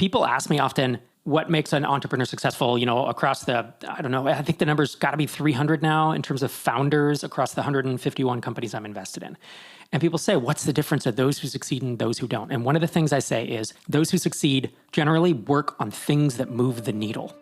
People ask me often, what makes an entrepreneur successful, across I think the number's got to be 300 now in terms of founders across the 151 companies I'm invested in. And people say, what's the difference of those who succeed and those who don't? And one of the things I say is those who succeed generally work on things that move the needle.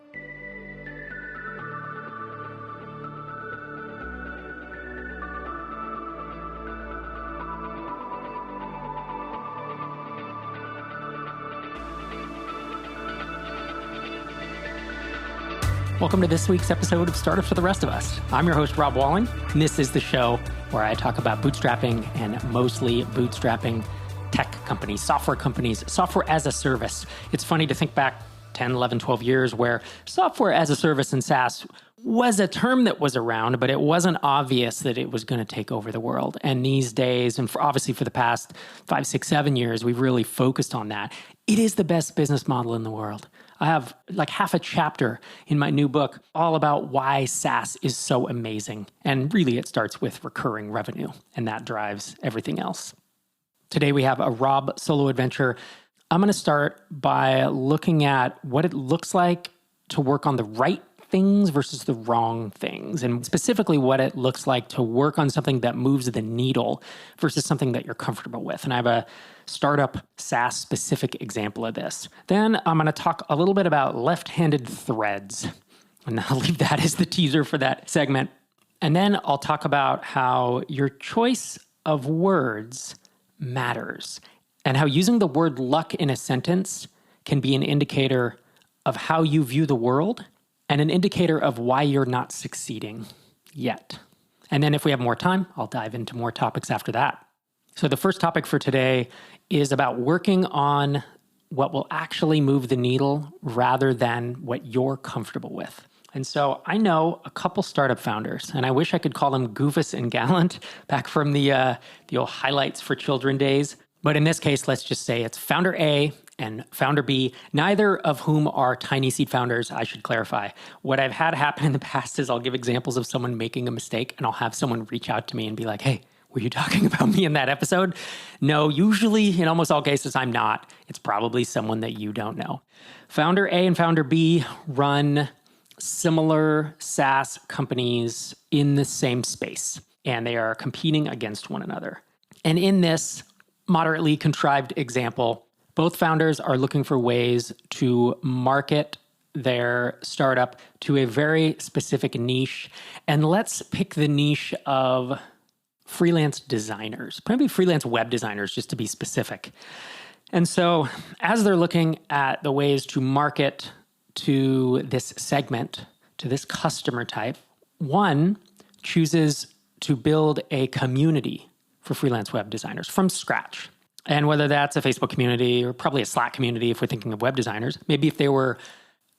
Welcome to this week's episode of Startups for the Rest of Us. I'm your host, Rob Walling, and this is the show where I talk about bootstrapping and mostly bootstrapping tech companies, software as a service. It's funny to think back 10, 11, 12 years where software as a service and SaaS was a term that was around, but it wasn't obvious that it was going to take over the world. And these days, and obviously for the past 5, 6, 7 years, we've really focused on that. It is the best business model in the world. I have like half a chapter in my new book all about why SaaS is so amazing. And really, it starts with recurring revenue, and that drives everything else. Today, we have a Rob solo adventure. I'm going to start by looking at what it looks like to work on the right things versus the wrong things, and specifically what it looks like to work on something that moves the needle versus something that you're comfortable with. And I have a startup SaaS specific example of this. Then I'm going to talk a little bit about left-handed threads, and I'll leave that as the teaser for that segment. And then I'll talk about how your choice of words matters and how using the word luck in a sentence can be an indicator of how you view the world and an indicator of why you're not succeeding yet. And then if we have more time, I'll dive into more topics after that. So the first topic for today is about working on what will actually move the needle rather than what you're comfortable with. And so I know a couple startup founders, and I wish I could call them Goofus and Gallant back from the old highlights for children days. But in this case, let's just say it's founder A and founder B, neither of whom are tiny seed founders, I should clarify. What I've had happen in the past is I'll give examples of someone making a mistake, and I'll have someone reach out to me and be like, hey, were you talking about me in that episode? No, usually in almost all cases, I'm not. It's probably someone that you don't know. Founder A and founder B run similar SaaS companies in the same space, and they are competing against one another. And in this moderately contrived example, both founders are looking for ways to market their startup to a very specific niche. And let's pick the niche of freelance designers, maybe freelance web designers, just to be specific. And so as they're looking at the ways to market to this segment, to this customer type, one chooses to build a community for freelance web designers from scratch. And whether that's a Facebook community or probably a Slack community if we're thinking of web designers, maybe if they were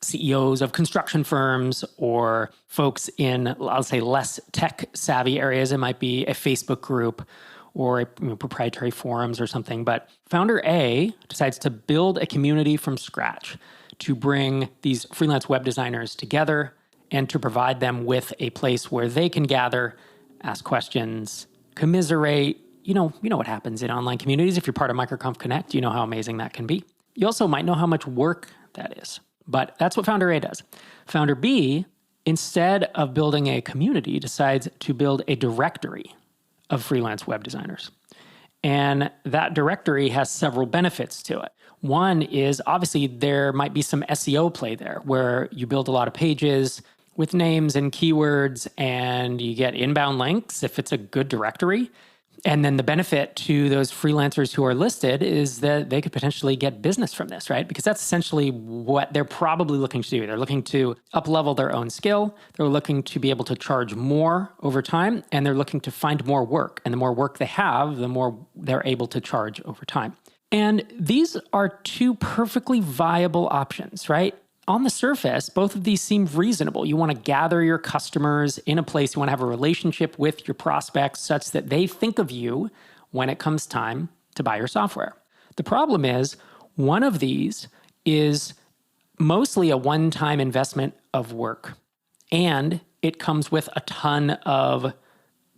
CEOs of construction firms or folks in, I'll say, less tech-savvy areas, it might be a Facebook group or proprietary forums or something. But founder A decides to build a community from scratch to bring these freelance web designers together and to provide them with a place where they can gather, ask questions, commiserate. You know what happens in online communities. If you're part of MicroConf Connect, you know how amazing that can be. You also might know how much work that is. But that's what founder A does. Founder B, instead of building a community, decides to build a directory of freelance web designers. And that directory has several benefits to it. One is obviously there might be some SEO play there where you build a lot of pages with names and keywords and you get inbound links if it's a good directory. And then the benefit to those freelancers who are listed is that they could potentially get business from this, right? Because that's essentially what they're probably looking to do. They're looking to up-level their own skill. They're looking to be able to charge more over time, and they're looking to find more work. And the more work they have, the more they're able to charge over time. And these are two perfectly viable options, right? On the surface, both of these seem reasonable. You want to gather your customers in a place, you want to have a relationship with your prospects such that they think of you when it comes time to buy your software. The problem is, one of these is mostly a one-time investment of work, and it comes with a ton of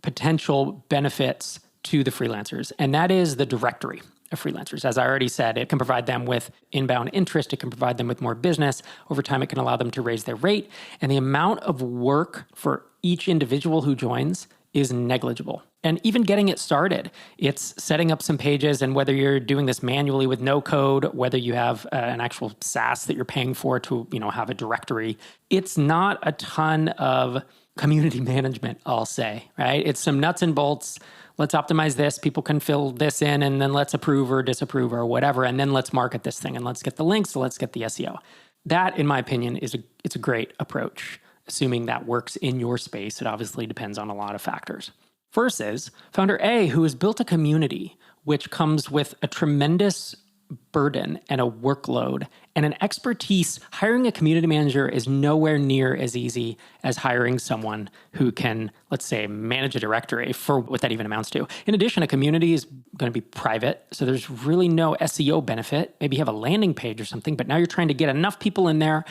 potential benefits to the freelancers, and that is the directory. of freelancers. As I already said, it can provide them with inbound interest. It can provide them with more business. Over time, it can allow them to raise their rate. And the amount of work for each individual who joins is negligible. And even getting it started, it's setting up some pages, and whether you're doing this manually with no code, whether you have an actual SaaS that you're paying for to, have a directory, it's not a ton of community management, I'll say, right? It's some nuts and bolts. Let's optimize this. People can fill this in, and then let's approve or disapprove or whatever, and then let's market this thing, and let's get the links, so let's get the SEO. That, in my opinion, it's a great approach. Assuming that works in your space, it obviously depends on a lot of factors. Versus founder A, who has built a community, which comes with a tremendous burden and a workload and an expertise. Hiring a community manager is nowhere near as easy as hiring someone who can, let's say, manage a directory, for what that even amounts to. In addition, a community is going to be private, so there's really no SEO benefit. Maybe you have a landing page or something, but now you're trying to get enough people in there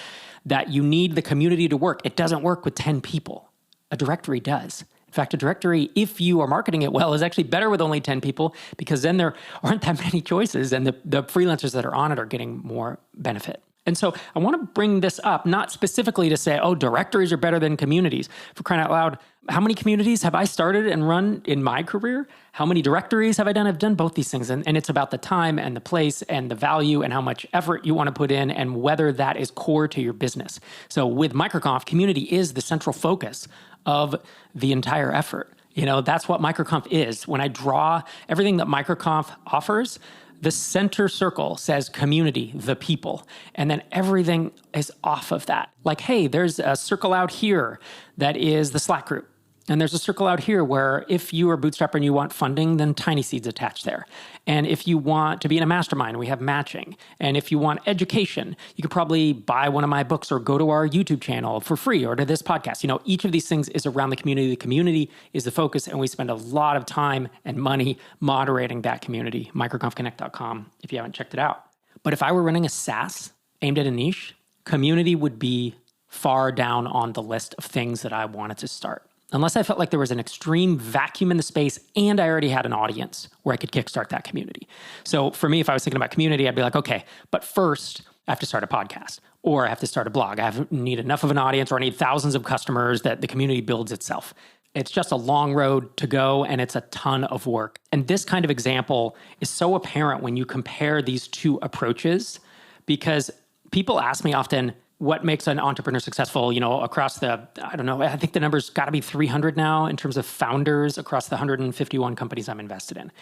that you need the community to work. It doesn't work with 10 people. A directory does. In fact, a directory, if you are marketing it well, is actually better with only 10 people, because then there aren't that many choices, and the freelancers that are on it are getting more benefit. And so I want to bring this up, not specifically to say, directories are better than communities. For crying out loud, how many communities have I started and run in my career? How many directories have I done? I've done both these things. And it's about the time and the place and the value and how much effort you want to put in and whether that is core to your business. So with MicroConf, community is the central focus of the entire effort. That's what MicroConf is. When I draw everything that MicroConf offers, the center circle says community, the people, and then everything is off of that. Like, hey, there's a circle out here that is the Slack group. And there's a circle out here where if you are bootstrapper and you want funding, then Tiny Seed's attached there. And if you want to be in a mastermind, we have matching. And if you want education, you could probably buy one of my books or go to our YouTube channel for free or to this podcast. Each of these things is around the community. The community is the focus, and we spend a lot of time and money moderating that community. microconfconnect.com if you haven't checked it out. But if I were running a SaaS aimed at a niche, community would be far down on the list of things that I wanted to start. Unless I felt like there was an extreme vacuum in the space and I already had an audience where I could kickstart that community. So for me, if I was thinking about community, I'd be like, okay, but first I have to start a podcast or I have to start a blog. I need enough of an audience, or I need thousands of customers that the community builds itself. It's just a long road to go, and it's a ton of work. And this kind of example is so apparent when you compare these two approaches, because people ask me often, what makes an entrepreneur successful, across I think the number's got to be 300 now in terms of founders across the 151 companies I'm invested in.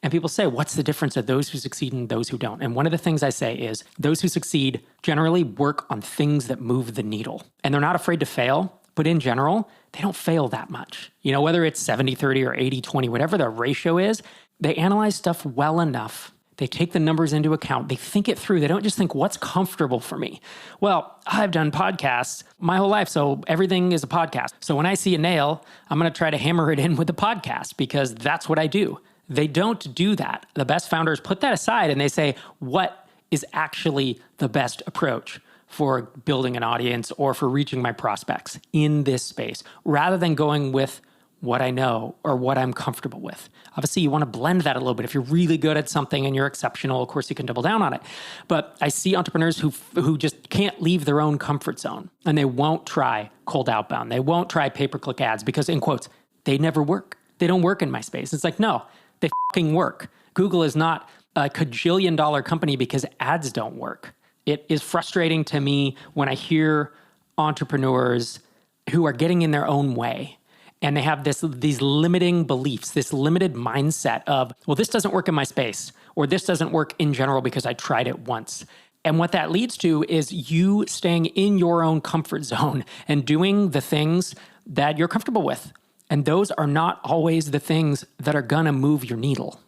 And people say, what's the difference of those who succeed and those who don't? And one of the things I say is those who succeed generally work on things that move the needle. And they're not afraid to fail, but in general, they don't fail that much. Whether it's 70-30 or 80-20, whatever the ratio is, they analyze stuff well enough. They take the numbers into account. They think it through. They don't just think, what's comfortable for me? Well, I've done podcasts my whole life, so everything is a podcast. So when I see a nail, I'm going to try to hammer it in with the podcast because that's what I do. They don't do that. The best founders put that aside and they say, what is actually the best approach for building an audience or for reaching my prospects in this space, rather than going with what I know or what I'm comfortable with. Obviously, you want to blend that a little bit. If you're really good at something and you're exceptional, of course, you can double down on it. But I see entrepreneurs who just can't leave their own comfort zone, and they won't try cold outbound. They won't try pay-per-click ads because, in quotes, they never work. They don't work in my space. It's like, no, they fucking work. Google is not a cajillion-dollar company because ads don't work. It is frustrating to me when I hear entrepreneurs who are getting in their own way. And they have these limiting beliefs, this limited mindset of, well, this doesn't work in my space, or this doesn't work in general because I tried it once. And what that leads to is you staying in your own comfort zone and doing the things that you're comfortable with. And those are not always the things that are going to move your needle.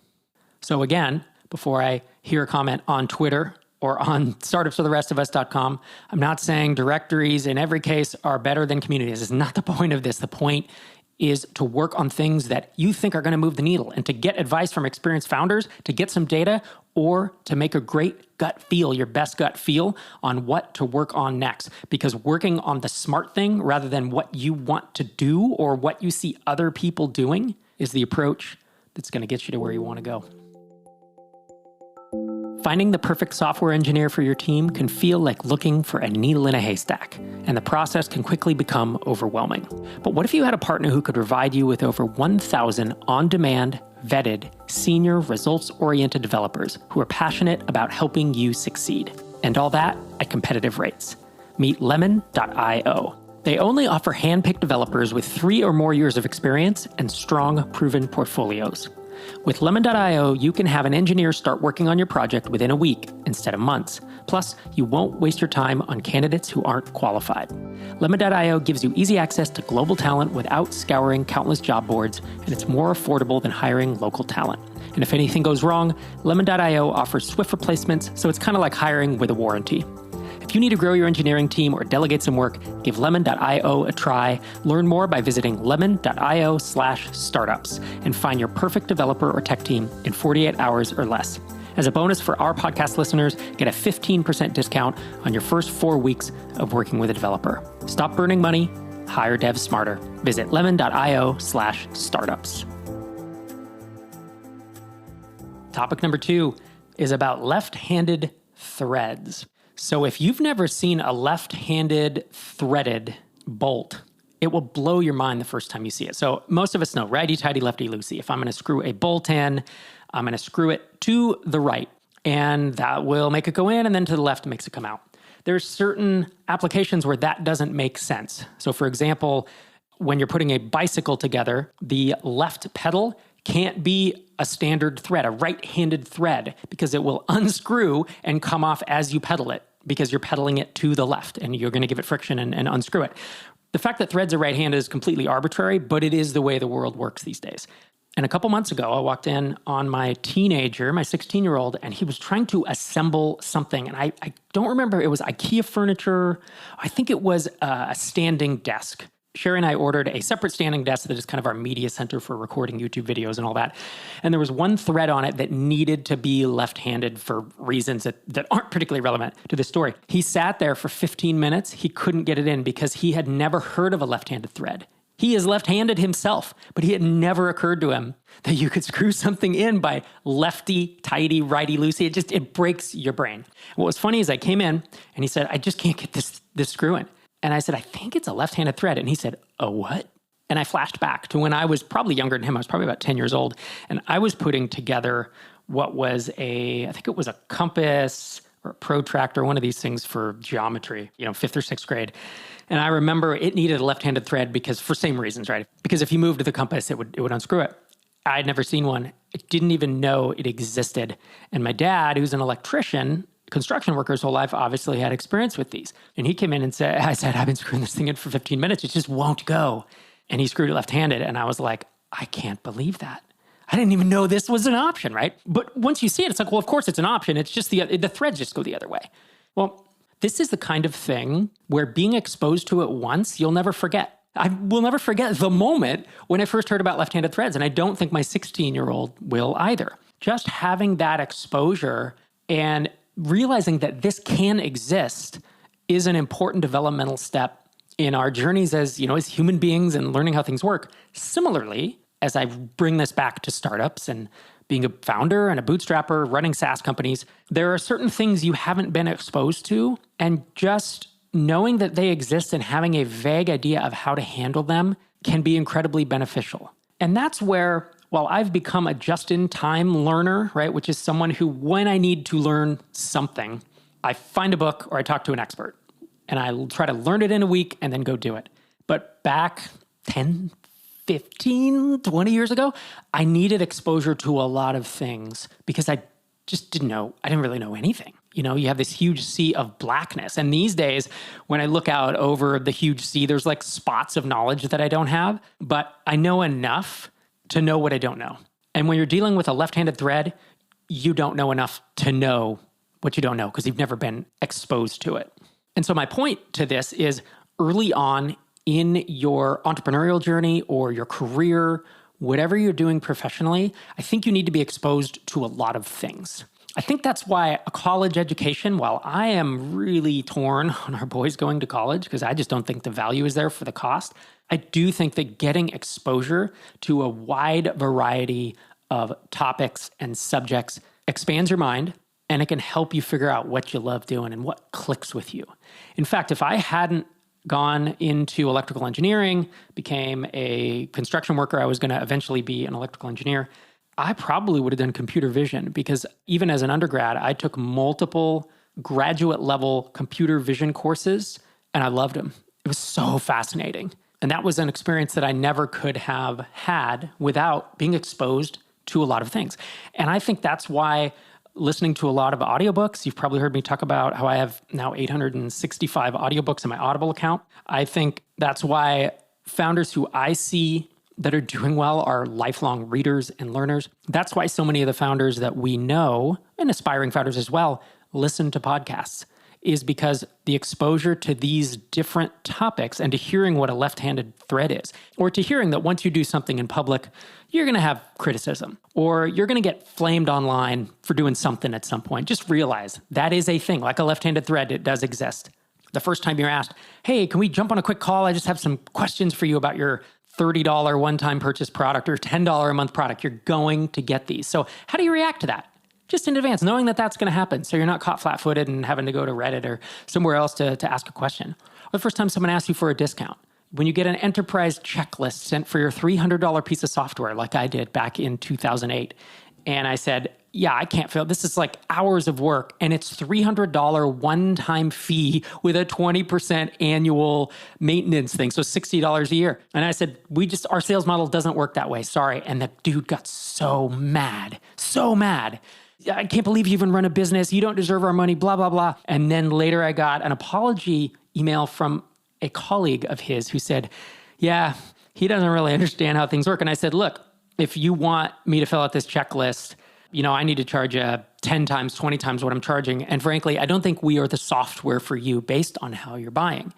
So again, before I hear a comment on Twitter or on startupsfortherestofus.com, I'm not saying directories in every case are better than communities. It's not the point of this. The point is to work on things that you think are going to move the needle and to get advice from experienced founders, to get some data, or to make a great gut feel, your best gut feel on what to work on next. Because working on the smart thing rather than what you want to do or what you see other people doing is the approach that's going to get you to where you want to go. Finding the perfect software engineer for your team can feel like looking for a needle in a haystack, and the process can quickly become overwhelming. But what if you had a partner who could provide you with over 1,000 on-demand, vetted, senior, results-oriented developers who are passionate about helping you succeed? And all that at competitive rates. Meet Lemon.io. They only offer hand-picked developers with 3 or more years of experience and strong, proven portfolios. With Lemon.io, you can have an engineer start working on your project within a week instead of months. Plus, you won't waste your time on candidates who aren't qualified. Lemon.io gives you easy access to global talent without scouring countless job boards, and it's more affordable than hiring local talent. And if anything goes wrong, Lemon.io offers swift replacements, so it's kind of like hiring with a warranty. If you need to grow your engineering team or delegate some work, give Lemon.io a try. Learn more by visiting lemon.io/startups and find your perfect developer or tech team in 48 hours or less. As a bonus for our podcast listeners, get a 15% discount on your first 4 weeks of working with a developer. Stop burning money, hire devs smarter. Visit lemon.io/startups. Topic number 2 is about left-handed threads. So if you've never seen a left-handed threaded bolt, it will blow your mind the first time you see it. So most of us know righty-tighty, lefty-loosey. If I'm going to screw a bolt in, I'm going to screw it to the right, and that will make it go in, and then to the left, it makes it come out. There's certain applications where that doesn't make sense. So for example, when you're putting a bicycle together, the left pedal can't be a standard thread, a right-handed thread, because it will unscrew and come off as you pedal it, because you're pedaling it to the left, and you're going to give it friction and unscrew it. The fact that threads are right-handed is completely arbitrary, but it is the way the world works these days. And a couple months ago, I walked in on my teenager, my 16-year-old, and he was trying to assemble something. And I don't remember, it was IKEA furniture. I think it was a standing desk. Sherry and I ordered a separate standing desk that is kind of our media center for recording YouTube videos and all that. And there was one thread on it that needed to be left-handed for reasons that aren't particularly relevant to the story. He sat there for 15 minutes. He couldn't get it in because he had never heard of a left-handed thread. He is left-handed himself, but it had never occurred to him that you could screw something in by lefty-tighty, righty-loosey. It breaks your brain. What was funny is I came in and he said, I just can't get this screw in. And I said, I think it's a left-handed thread. And he said, a what? And I flashed back to when I was probably younger than him. I was probably about 10 years old. And I was putting together what was I think it was a compass or a protractor, one of these things for geometry, 5th or 6th grade. And I remember it needed a left-handed thread because for same reasons, right? Because if you moved the compass, it would unscrew it. I had never seen one. I didn't even know it existed. And my dad, who's an electrician, construction worker his whole life, obviously had experience with these. And he came in and said, I've been screwing this thing in for 15 minutes. It just won't go. And he screwed it left-handed. And I was like, I can't believe that. I didn't even know this was an option, right? But once you see it, it's like, well, of course it's an option. It's just the threads just go the other way. Well, this is the kind of thing where being exposed to it once, you'll never forget. I will never forget the moment when I first heard about left-handed threads. And I don't think my 16-year-old will either. Just having that exposure and realizing that this can exist is an important developmental step in our journeys as human beings and learning how things work. Similarly, as I bring this back to startups and being a founder and a bootstrapper, running SaaS companies, there are certain things you haven't been exposed to, and just knowing that they exist and having a vague idea of how to handle them can be incredibly beneficial. And that's where, while I've become a just-in-time learner, right, which is someone who, when I need to learn something, I find a book or I talk to an expert, and I try to learn it in a week and then go do it. But back 10, 15, 20 years ago, I needed exposure to a lot of things because I just didn't know. I didn't really know anything. You have this huge sea of blackness. And these days, when I look out over the huge sea, there's like spots of knowledge that I don't have, but I know enough to know what I don't know. And when you're dealing with a left-handed thread, you don't know enough to know what you don't know because you've never been exposed to it. And so my point to this is early on in your entrepreneurial journey or your career, whatever you're doing professionally, I think you need to be exposed to a lot of things. I think that's why a college education, while I am really torn on our boys going to college because I just don't think the value is there for the cost, I do think that getting exposure to a wide variety of topics and subjects expands your mind and it can help you figure out what you love doing and what clicks with you. In fact, if I hadn't gone into electrical engineering, became a construction worker, I was going to eventually be an electrical engineer, I probably would have done computer vision, because even as an undergrad, I took multiple graduate level computer vision courses and I loved them. It was so fascinating. And that was an experience that I never could have had without being exposed to a lot of things. And I think that's why listening to a lot of audiobooks, you've probably heard me talk about how I have now 865 audiobooks in my Audible account. I think that's why founders who I see that are doing well are lifelong readers and learners. That's why so many of the founders that we know, and aspiring founders as well, listen to podcasts, is because the exposure to these different topics and to hearing what a left-handed thread is, or to hearing that once you do something in public, you're going to have criticism, or you're going to get flamed online for doing something at some point. Just realize that is a thing. Like a left-handed thread, it does exist. The first time you're asked, hey, can we jump on a quick call? I just have some questions for you about your $30 one-time purchase product or $10 a month product. You're going to get these. So how do you react to that? Just in advance, knowing that that's going to happen, so you're not caught flat-footed and having to go to Reddit or somewhere else to ask a question. Or the first time someone asks you for a discount. When you get an enterprise checklist sent for your $300 piece of software, like I did back in 2008, and I said, yeah, I can't fail. This is like hours of work, and it's $300 one-time fee with a 20% annual maintenance thing, so $60 a year. And I said, our sales model doesn't work that way, sorry. And the dude got so mad. I can't believe you even run a business. You don't deserve our money, blah, blah, blah. And then later I got an apology email from a colleague of his who said, yeah, he doesn't really understand how things work. And I said, look, if you want me to fill out this checklist, I need to charge 10 times, 20 times what I'm charging. And frankly, I don't think we are the software for you based on how you're buying.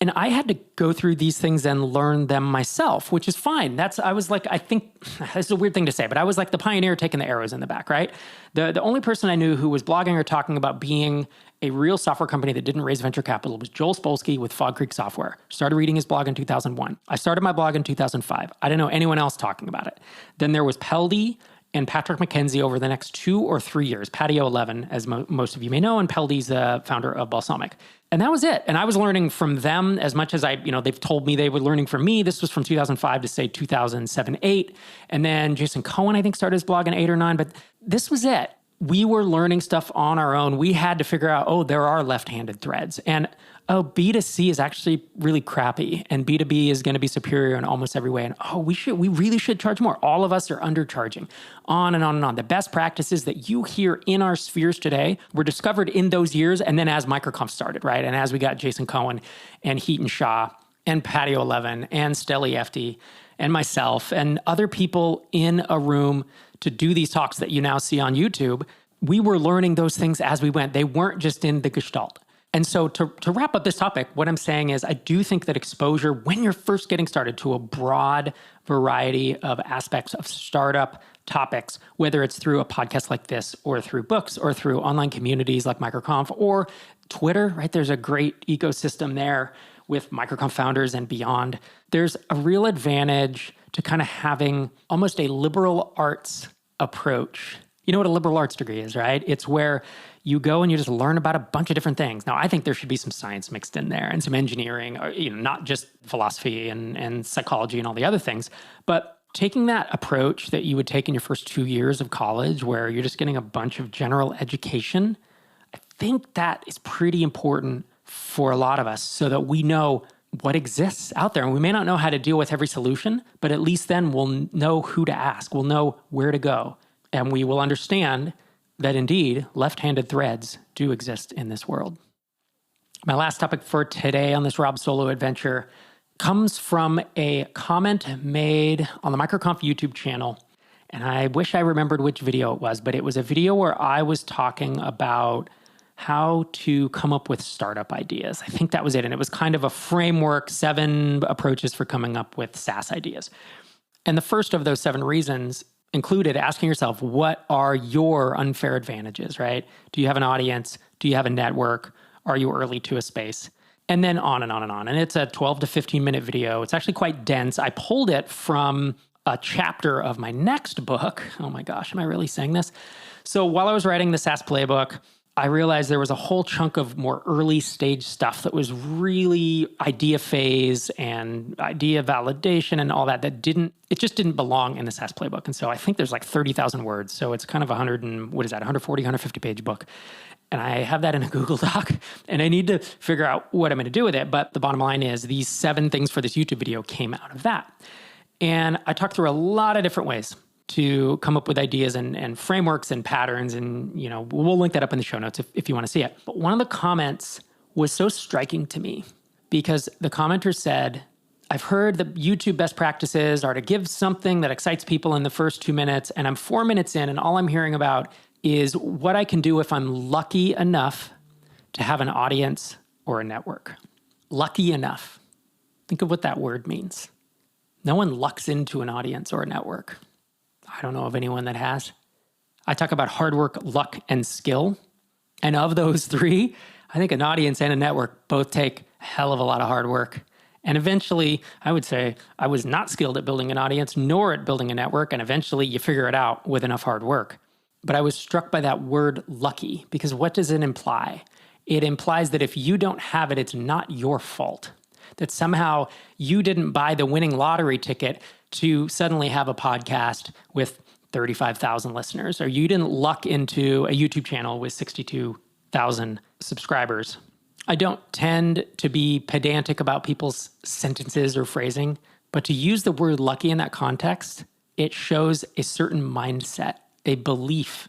And I had to go through these things and learn them myself, which is fine. I was like, I think, this is a weird thing to say, but I was like the pioneer taking the arrows in the back, right? The only person I knew who was blogging or talking about being a real software company that didn't raise venture capital was Joel Spolsky with Fog Creek Software. Started reading his blog in 2001. I started my blog in 2005. I didn't know anyone else talking about it. Then there was Peldy and Patrick McKenzie over the next 2 or 3 years, Patio 11, as most of you may know, and Peldy's the founder of Balsamiq. And that was it. And I was learning from them as much as they've told me they were learning from me. This was from 2005 to say 2007, 8. And then Jason Cohen, I think, started his blog in 8 or 9, but this was it. We were learning stuff on our own. We had to figure out, there are left-handed threads. And B2C is actually really crappy, and B2B is going to be superior in almost every way. And we really should charge more. All of us are undercharging, on and on and on. The best practices that you hear in our spheres today were discovered in those years, and then as MicroConf started, right? And as we got Jason Cohen and Heaton Shaw and Patio 11 and Steli Efti and myself and other people in a room to do these talks that you now see on YouTube, we were learning those things as we went. They weren't just in the gestalt. And so to wrap up this topic, what I'm saying is I do think that exposure, when you're first getting started, to a broad variety of aspects of startup topics, whether it's through a podcast like this or through books or through online communities like MicroConf or Twitter, right? There's a great ecosystem there with MicroConf founders and beyond. There's a real advantage to kind of having almost a liberal arts approach. You know what a liberal arts degree is, right? It's where you go and you just learn about a bunch of different things. Now, I think there should be some science mixed in there and some engineering, or, not just philosophy and psychology and all the other things, but taking that approach that you would take in your first 2 years of college, where you're just getting a bunch of general education, I think that is pretty important for a lot of us, so that we know what exists out there. And we may not know how to deal with every solution, but at least then we'll know who to ask. We'll know where to go. And we will understand that indeed left-handed threads do exist in this world. My last topic for today on this Rob Solo adventure comes from a comment made on the MicroConf YouTube channel. And I wish I remembered which video it was, but it was a video where I was talking about how to come up with startup ideas. I think that was it. And it was kind of a framework, 7 approaches for coming up with SaaS ideas. And the first of those 7 reasons included asking yourself, what are your unfair advantages, right? Do you have an audience? Do you have a network? Are you early to a space? And then on and on and on. And it's a 12 to 15 minute video. It's actually quite dense. I pulled it from a chapter of my next book. Oh my gosh, am I really saying this? So while I was writing the SaaS playbook, I realized there was a whole chunk of more early stage stuff that was really idea phase and idea validation and all that it just didn't belong in the SaaS playbook. And so I think there's like 30,000 words. So it's kind of 140, 150 page book. And I have that in a Google Doc, and I need to figure out what I'm going to do with it. But the bottom line is these 7 things for this YouTube video came out of that. And I talked through a lot of different ways to come up with ideas and frameworks and patterns. And, we'll link that up in the show notes if you want to see it. But one of the comments was so striking to me because the commenter said, I've heard the YouTube best practices are to give something that excites people in the first 2 minutes, and I'm 4 minutes in, and all I'm hearing about is what I can do if I'm lucky enough to have an audience or a network. Lucky enough. Think of what that word means. No one lucks into an audience or a network. I don't know of anyone that has. I talk about hard work, luck, and skill. And of those 3, I think an audience and a network both take a hell of a lot of hard work. And eventually, I would say I was not skilled at building an audience nor at building a network. And eventually you figure it out with enough hard work. But I was struck by that word lucky, because what does it imply? It implies that if you don't have it, it's not your fault. That somehow you didn't buy the winning lottery ticket to suddenly have a podcast with 35,000 listeners, or you didn't luck into a YouTube channel with 62,000 subscribers. I don't tend to be pedantic about people's sentences or phrasing, but to use the word lucky in that context, it shows a certain mindset, a belief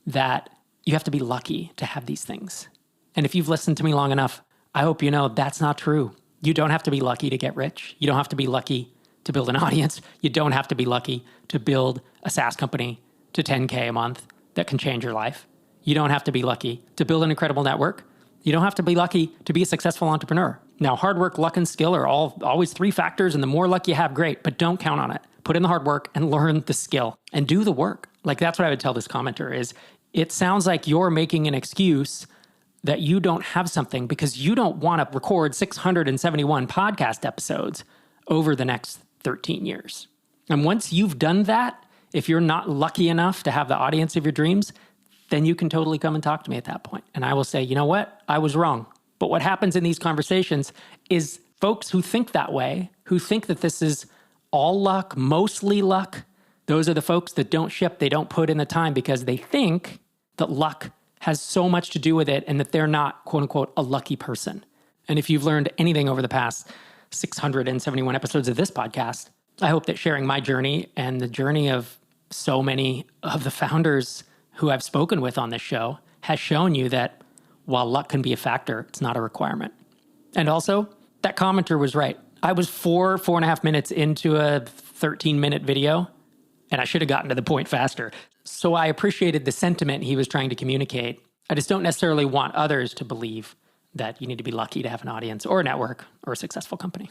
that you have to be lucky to have these things. And if you've listened to me long enough, I hope you know that's not true. You don't have to be lucky to get rich. You don't have to be lucky to build an audience. You don't have to be lucky to build a SaaS company to 10K a month that can change your life. You don't have to be lucky to build an incredible network. You don't have to be lucky to be a successful entrepreneur. Now, hard work, luck, and skill are always 3 factors, and the more luck you have, great, but don't count on it. Put in the hard work and learn the skill and do the work. Like, that's what I would tell this commenter is it sounds like you're making an excuse that you don't have something because you don't want to record 671 podcast episodes over the next 13 years. And once you've done that, if you're not lucky enough to have the audience of your dreams, then you can totally come and talk to me at that point. And I will say, you know what? I was wrong. But what happens in these conversations is folks who think that way, who think that this is all luck, mostly luck, those are the folks that don't ship, they don't put in the time because they think that luck has so much to do with it and that they're not, quote unquote, a lucky person. And if you've learned anything over the past 671 episodes of this podcast, I hope that sharing my journey and the journey of so many of the founders who I've spoken with on this show has shown you that while luck can be a factor, it's not a requirement. And also, that commenter was right. I was 4.5 minutes into a 13-minute video, and I should have gotten to the point faster. So I appreciated the sentiment he was trying to communicate. I just don't necessarily want others to believe that you need to be lucky to have an audience or a network or a successful company.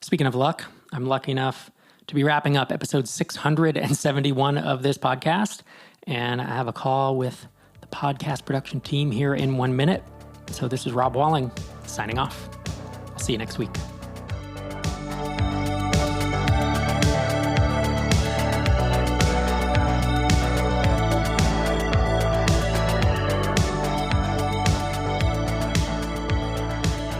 Speaking of luck, I'm lucky enough to be wrapping up episode 671 of this podcast, and I have a call with the podcast production team here in 1 minute. So this is Rob Walling signing off. I'll see you next week.